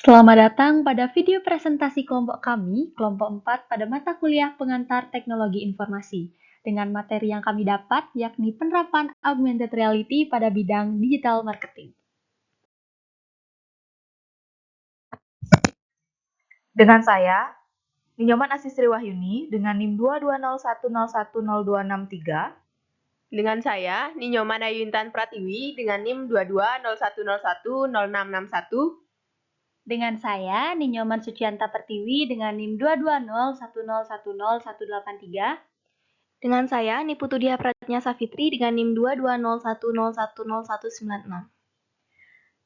Selamat datang pada video presentasi kelompok kami, kelompok 4 pada mata kuliah pengantar teknologi informasi, dengan materi yang kami dapat yakni penerapan augmented reality pada bidang digital marketing. Dengan saya, Ninyoman Asisri Wahyuni dengan NIM 22010100263. Dengan saya, Ninyoman Ayuntan Pratiwi dengan NIM 2201010661. Dengan saya, Ninyoman Sucianta Pertiwi dengan NIM 22010101883. Dengan saya, Niputu Diah Pratnya Safitri dengan NIM 22010100196.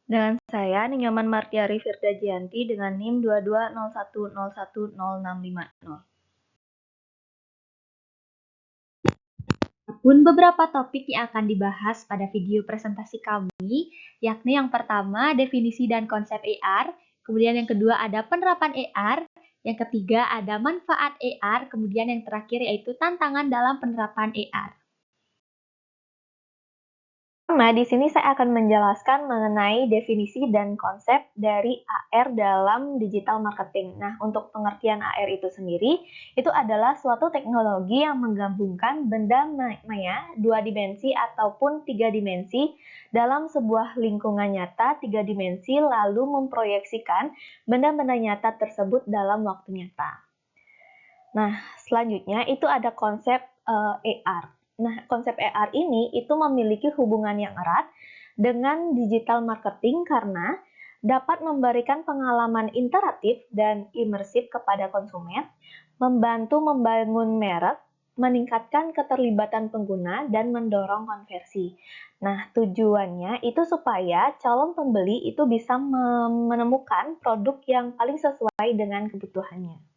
Dengan saya, Ninyoman Martiari Firda Jianti dengan NIM 22010100650. Pun beberapa topik yang akan dibahas pada video presentasi kami, yakni yang pertama definisi dan konsep AR, kemudian yang kedua ada penerapan AR, yang ketiga ada manfaat AR, kemudian yang terakhir yaitu tantangan dalam penerapan AR. Pertama, di sini saya akan menjelaskan mengenai definisi dan konsep dari AR dalam digital marketing. Nah, untuk pengertian AR itu sendiri, itu adalah suatu teknologi yang menggabungkan benda maya 2 dimensi ataupun 3 dimensi dalam sebuah lingkungan nyata 3 dimensi lalu memproyeksikan benda-benda nyata tersebut dalam waktu nyata. Nah, selanjutnya itu ada konsep AR. Nah, konsep AR ini itu memiliki hubungan yang erat dengan digital marketing karena dapat memberikan pengalaman interaktif dan imersif kepada konsumen, membantu membangun merek, meningkatkan keterlibatan pengguna, dan mendorong konversi. Nah, tujuannya itu supaya calon pembeli itu bisa menemukan produk yang paling sesuai dengan kebutuhannya.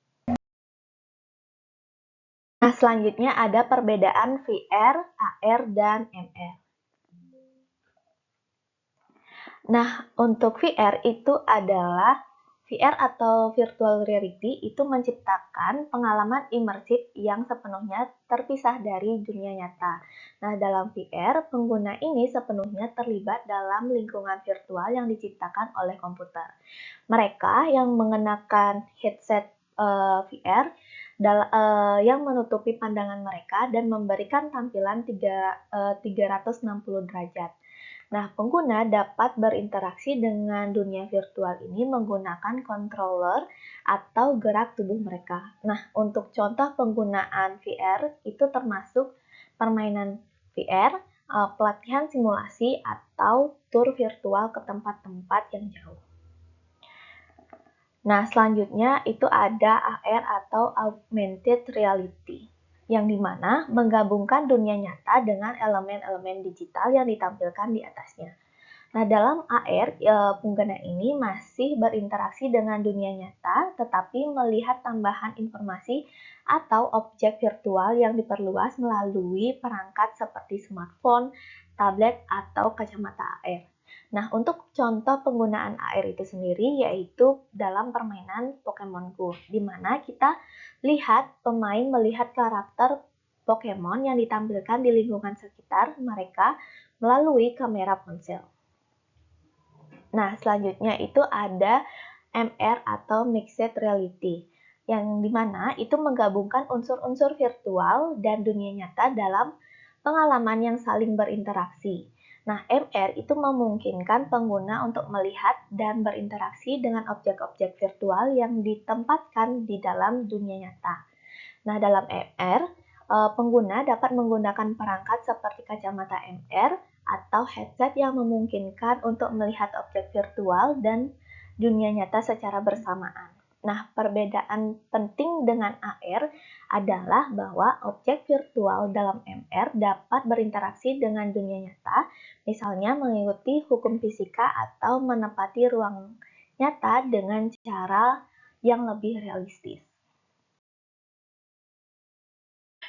Nah, selanjutnya ada perbedaan VR, AR, dan MR. Nah, untuk VR itu adalah VR atau virtual reality itu menciptakan pengalaman imersif yang sepenuhnya terpisah dari dunia nyata. Nah, dalam VR, pengguna ini sepenuhnya terlibat dalam lingkungan virtual yang diciptakan oleh komputer. Mereka yang mengenakan headset VR yang menutupi pandangan mereka dan memberikan tampilan 360 derajat. Nah, pengguna dapat berinteraksi dengan dunia virtual ini menggunakan controller atau gerak tubuh mereka. Nah, untuk contoh penggunaan VR itu termasuk permainan VR, pelatihan simulasi, atau tur virtual ke tempat-tempat yang jauh. Nah, selanjutnya itu ada AR atau Augmented Reality, yang dimana menggabungkan dunia nyata dengan elemen-elemen digital yang ditampilkan di atasnya. Nah, dalam AR, pengguna ini masih berinteraksi dengan dunia nyata, tetapi melihat tambahan informasi atau objek virtual yang diperluas melalui perangkat seperti smartphone, tablet, atau kacamata AR. Nah, untuk contoh penggunaan AR itu sendiri yaitu dalam permainan Pokemon Go, di mana kita lihat pemain melihat karakter Pokemon yang ditampilkan di lingkungan sekitar mereka melalui kamera ponsel. Nah, selanjutnya itu ada MR atau Mixed Reality, yang dimana itu menggabungkan unsur-unsur virtual dan dunia nyata dalam pengalaman yang saling berinteraksi. Nah, MR itu memungkinkan pengguna untuk melihat dan berinteraksi dengan objek-objek virtual yang ditempatkan di dalam dunia nyata. Nah, dalam MR, pengguna dapat menggunakan perangkat seperti kacamata MR atau headset yang memungkinkan untuk melihat objek virtual dan dunia nyata secara bersamaan. Nah, perbedaan penting dengan AR adalah bahwa objek virtual dalam MR dapat berinteraksi dengan dunia nyata, misalnya mengikuti hukum fisika atau menempati ruang nyata dengan cara yang lebih realistis.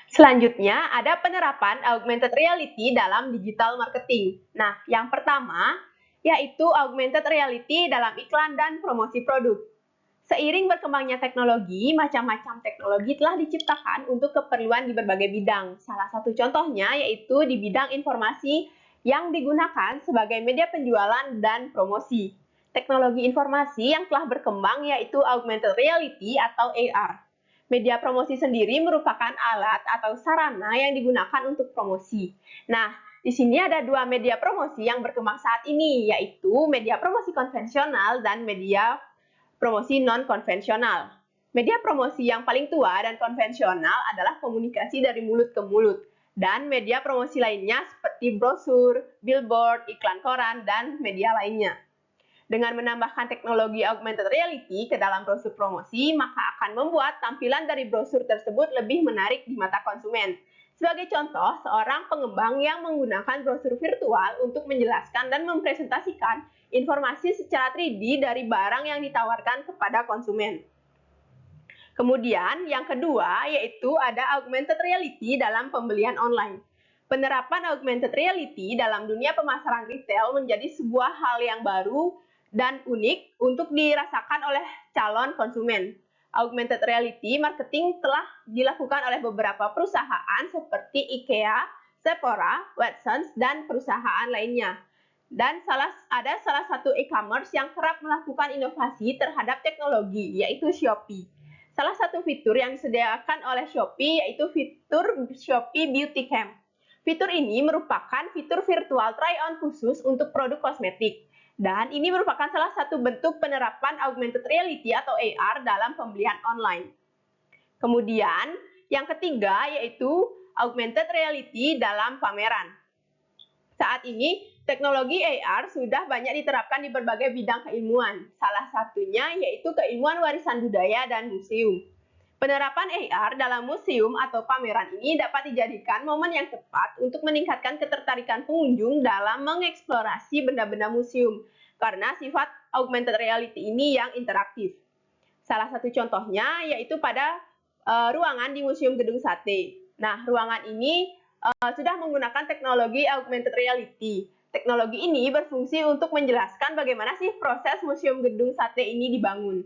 Selanjutnya, ada penerapan augmented reality dalam digital marketing. Nah, yang pertama, yaitu augmented reality dalam iklan dan promosi produk. Seiring berkembangnya teknologi, macam-macam teknologi telah diciptakan untuk keperluan di berbagai bidang. Salah satu contohnya yaitu di bidang informasi yang digunakan sebagai media penjualan dan promosi. teknologi informasi yang telah berkembang yaitu augmented reality atau AR. Media promosi sendiri merupakan alat atau sarana yang digunakan untuk promosi. Nah, di sini ada dua media promosi yang berkembang saat ini, yaitu media promosi konvensional dan media promosi non-konvensional. Media promosi yang paling tua dan konvensional adalah komunikasi dari mulut ke mulut, dan media promosi lainnya seperti brosur, billboard, iklan koran, dan media lainnya. Dengan menambahkan teknologi augmented reality ke dalam brosur promosi, maka akan membuat tampilan dari brosur tersebut lebih menarik di mata konsumen. Sebagai contoh, seorang pengembang yang menggunakan brosur virtual untuk menjelaskan dan mempresentasikan informasi secara 3D dari barang yang ditawarkan kepada konsumen. Kemudian, yang kedua yaitu ada augmented reality dalam pembelian online. Penerapan augmented reality dalam dunia pemasaran retail menjadi sebuah hal yang baru dan unik untuk dirasakan oleh calon konsumen. Augmented reality marketing telah dilakukan oleh beberapa perusahaan seperti IKEA, Sephora, Watsons, dan perusahaan lainnya. Dan ada salah satu e-commerce yang kerap melakukan inovasi terhadap teknologi, yaitu Shopee. Salah satu fitur yang disediakan oleh Shopee yaitu fitur Shopee Beauty Cam. Fitur ini merupakan fitur virtual try-on khusus untuk produk kosmetik. Dan ini merupakan salah satu bentuk penerapan augmented reality atau AR dalam pembelian online. Kemudian, yang ketiga yaitu augmented reality dalam pameran. Saat ini, teknologi AR sudah banyak diterapkan di berbagai bidang keilmuan. Salah satunya yaitu keilmuan warisan budaya dan museum. Penerapan AR dalam museum atau pameran ini dapat dijadikan momen yang tepat untuk meningkatkan ketertarikan pengunjung dalam mengeksplorasi benda-benda museum, karena sifat augmented reality ini yang interaktif. Salah satu contohnya yaitu pada ruangan di Museum Gedung Sate. Nah, ruangan ini sudah menggunakan teknologi augmented reality. Teknologi ini berfungsi untuk menjelaskan bagaimana sih proses Museum Gedung Sate ini dibangun.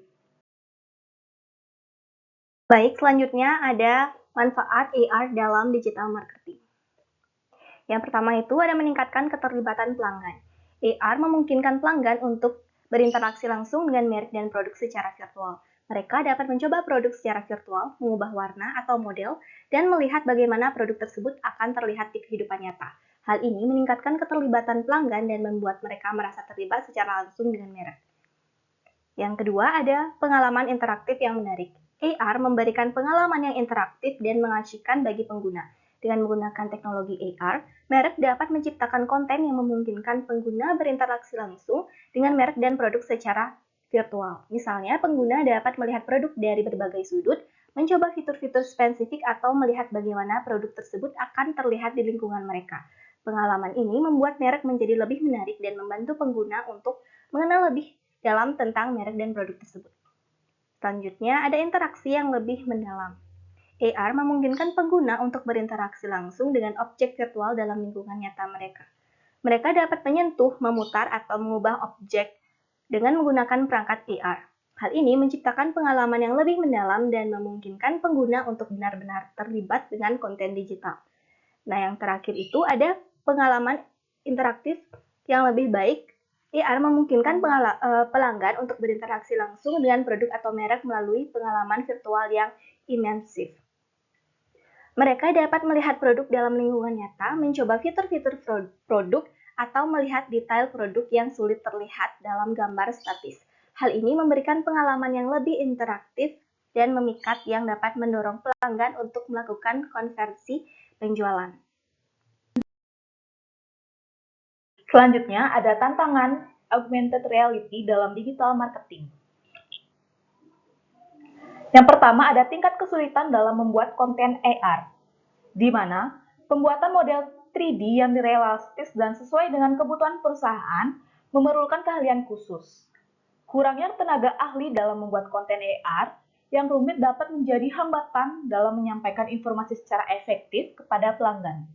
Baik, selanjutnya ada manfaat AR dalam digital marketing. Yang pertama itu ada meningkatkan keterlibatan pelanggan. AR memungkinkan pelanggan untuk berinteraksi langsung dengan merek dan produk secara virtual. Mereka dapat mencoba produk secara virtual, mengubah warna atau model, dan melihat bagaimana produk tersebut akan terlihat di kehidupan nyata. Hal ini meningkatkan keterlibatan pelanggan dan membuat mereka merasa terlibat secara langsung dengan merek. Yang kedua ada pengalaman interaktif yang menarik. AR memberikan pengalaman yang interaktif dan mengasyikan bagi pengguna. Dengan menggunakan teknologi AR, merek dapat menciptakan konten yang memungkinkan pengguna berinteraksi langsung dengan merek dan produk secara virtual. Misalnya, pengguna dapat melihat produk dari berbagai sudut, mencoba fitur-fitur spesifik atau melihat bagaimana produk tersebut akan terlihat di lingkungan mereka. Pengalaman ini membuat merek menjadi lebih menarik dan membantu pengguna untuk mengenal lebih dalam tentang merek dan produk tersebut. Selanjutnya, ada interaksi yang lebih mendalam. AR memungkinkan pengguna untuk berinteraksi langsung dengan objek virtual dalam lingkungan nyata mereka. Mereka dapat menyentuh, memutar, atau mengubah objek dengan menggunakan perangkat AR. Hal ini menciptakan pengalaman yang lebih mendalam dan memungkinkan pengguna untuk benar-benar terlibat dengan konten digital. Nah, yang terakhir itu ada pengalaman interaktif yang lebih baik. AR memungkinkan pelanggan untuk berinteraksi langsung dengan produk atau merek melalui pengalaman virtual yang imersif. Mereka dapat melihat produk dalam lingkungan nyata, mencoba fitur-fitur produk, atau melihat detail produk yang sulit terlihat dalam gambar statis. Hal ini memberikan pengalaman yang lebih interaktif dan memikat yang dapat mendorong pelanggan untuk melakukan konversi penjualan. Selanjutnya ada tantangan augmented reality dalam digital marketing. Yang pertama ada tingkat kesulitan dalam membuat konten AR, di mana pembuatan model 3D yang realistis dan sesuai dengan kebutuhan perusahaan memerlukan keahlian khusus. Kurangnya tenaga ahli dalam membuat konten AR yang rumit dapat menjadi hambatan dalam menyampaikan informasi secara efektif kepada pelanggan.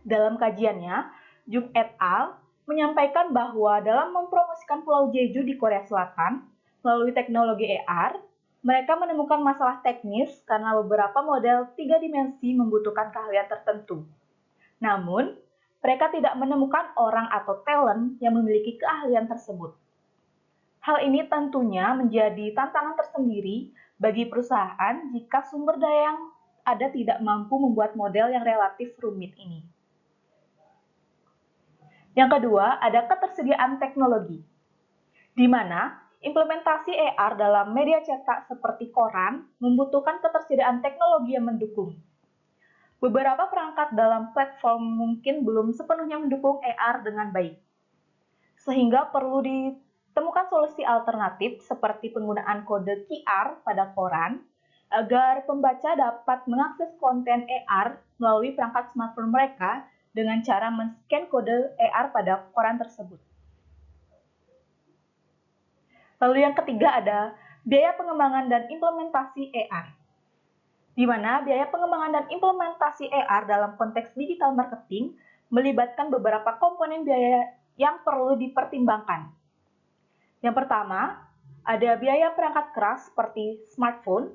Dalam kajiannya, Jung et al. Menyampaikan bahwa dalam mempromosikan Pulau Jeju di Korea Selatan melalui teknologi AR, mereka menemukan masalah teknis karena beberapa model 3 dimensi membutuhkan keahlian tertentu. Namun, mereka tidak menemukan orang atau talent yang memiliki keahlian tersebut. Hal ini tentunya menjadi tantangan tersendiri bagi perusahaan jika sumber daya yang ada tidak mampu membuat model yang relatif rumit ini. Yang kedua, ada ketersediaan teknologi, di mana implementasi AR dalam media cetak seperti koran membutuhkan ketersediaan teknologi yang mendukung. Beberapa perangkat dalam platform mungkin belum sepenuhnya mendukung AR dengan baik, sehingga perlu ditemukan solusi alternatif seperti penggunaan kode QR pada koran agar pembaca dapat mengakses konten AR melalui perangkat smartphone mereka dengan cara men-scan kode AR pada koran tersebut. Lalu yang ketiga ada biaya pengembangan dan implementasi AR, di mana biaya pengembangan dan implementasi AR dalam konteks digital marketing melibatkan beberapa komponen biaya yang perlu dipertimbangkan. Yang pertama, ada biaya perangkat keras seperti smartphone,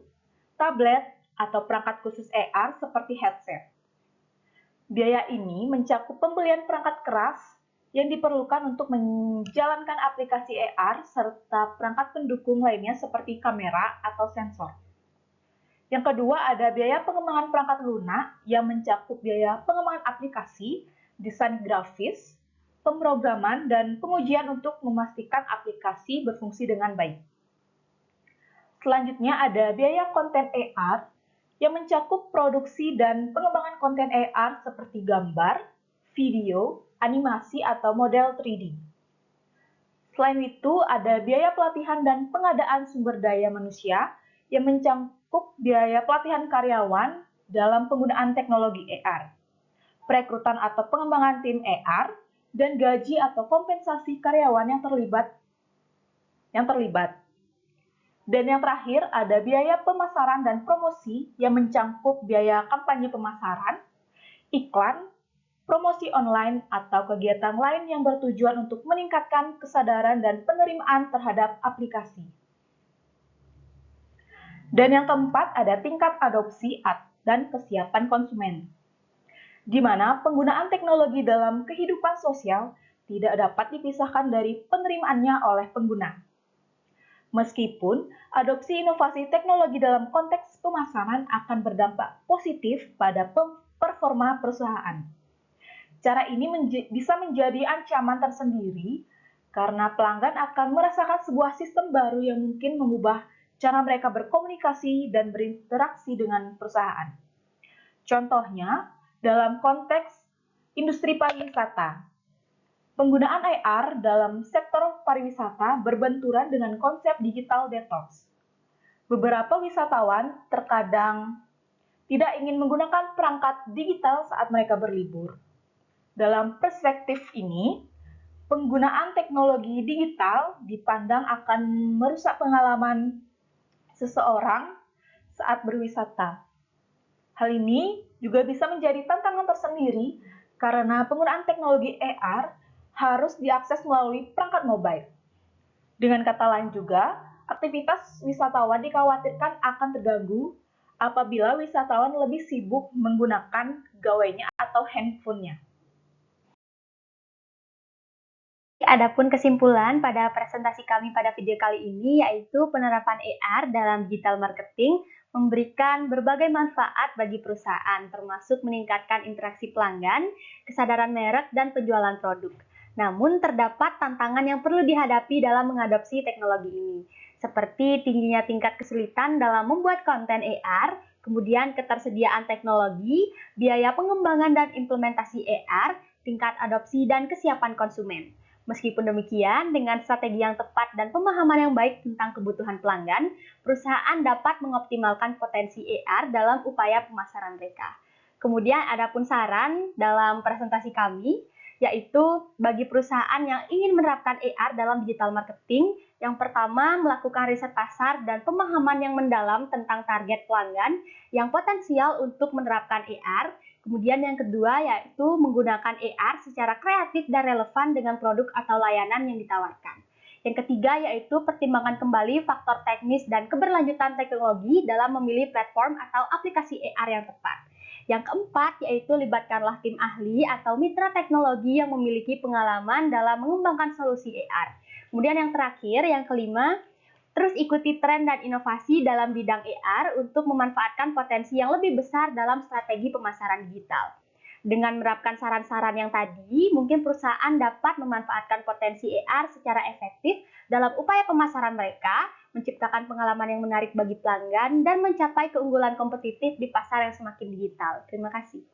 tablet, atau perangkat khusus AR seperti headset. Biaya ini mencakup pembelian perangkat keras yang diperlukan untuk menjalankan aplikasi AR serta perangkat pendukung lainnya seperti kamera atau sensor. Yang kedua ada biaya pengembangan perangkat lunak yang mencakup biaya pengembangan aplikasi, desain grafis, pemrograman, dan pengujian untuk memastikan aplikasi berfungsi dengan baik. Selanjutnya ada biaya konten AR yang mencakup produksi dan pengembangan konten AR seperti gambar, video, animasi, atau model 3D. Selain itu, ada biaya pelatihan dan pengadaan sumber daya manusia yang mencakup biaya pelatihan karyawan dalam penggunaan teknologi AR, perekrutan atau pengembangan tim AR, dan gaji atau kompensasi karyawan yang terlibat. Dan yang terakhir ada biaya pemasaran dan promosi yang mencakup biaya kampanye pemasaran, iklan, promosi online, atau kegiatan lain yang bertujuan untuk meningkatkan kesadaran dan penerimaan terhadap aplikasi. Dan yang keempat ada tingkat adopsi dan kesiapan konsumen, di mana penggunaan teknologi dalam kehidupan sosial tidak dapat dipisahkan dari penerimaannya oleh pengguna. Meskipun adopsi inovasi teknologi dalam konteks pemasaran akan berdampak positif pada performa perusahaan. Cara ini bisa menjadi ancaman tersendiri karena pelanggan akan merasakan sebuah sistem baru yang mungkin mengubah cara mereka berkomunikasi dan berinteraksi dengan perusahaan. Contohnya, dalam konteks industri pariwisata, penggunaan AR dalam sektor pariwisata berbenturan dengan konsep digital detox. Beberapa wisatawan terkadang tidak ingin menggunakan perangkat digital saat mereka berlibur. Dalam perspektif ini, penggunaan teknologi digital dipandang akan merusak pengalaman seseorang saat berwisata. Hal ini juga bisa menjadi tantangan tersendiri karena penggunaan teknologi AR harus diakses melalui perangkat mobile. Dengan kata lain juga, aktivitas wisatawan dikhawatirkan akan terganggu apabila wisatawan lebih sibuk menggunakan gawainya atau handphone-nya. Adapun kesimpulan pada presentasi kami pada video kali ini yaitu penerapan AR dalam digital marketing memberikan berbagai manfaat bagi perusahaan termasuk meningkatkan interaksi pelanggan, kesadaran merek, dan penjualan produk. Namun terdapat tantangan yang perlu dihadapi dalam mengadopsi teknologi ini, seperti tingginya tingkat kesulitan dalam membuat konten AR, kemudian ketersediaan teknologi, biaya pengembangan dan implementasi AR, tingkat adopsi dan kesiapan konsumen. Meskipun demikian, dengan strategi yang tepat dan pemahaman yang baik tentang kebutuhan pelanggan, perusahaan dapat mengoptimalkan potensi AR dalam upaya pemasaran mereka. Kemudian adapun saran dalam presentasi kami, yaitu bagi perusahaan yang ingin menerapkan AR dalam digital marketing, yang pertama melakukan riset pasar dan pemahaman yang mendalam tentang target pelanggan yang potensial untuk menerapkan AR. Kemudian yang kedua yaitu menggunakan AR secara kreatif dan relevan dengan produk atau layanan yang ditawarkan. Yang ketiga yaitu pertimbangan kembali faktor teknis dan keberlanjutan teknologi dalam memilih platform atau aplikasi AR yang tepat. Yang keempat yaitu libatkanlah tim ahli atau mitra teknologi yang memiliki pengalaman dalam mengembangkan solusi AR. Kemudian yang terakhir, yang kelima, terus ikuti tren dan inovasi dalam bidang AR untuk memanfaatkan potensi yang lebih besar dalam strategi pemasaran digital. Dengan menerapkan saran-saran yang tadi, mungkin perusahaan dapat memanfaatkan potensi AR secara efektif dalam upaya pemasaran mereka, menciptakan pengalaman yang menarik bagi pelanggan, dan mencapai keunggulan kompetitif di pasar yang semakin digital. Terima kasih.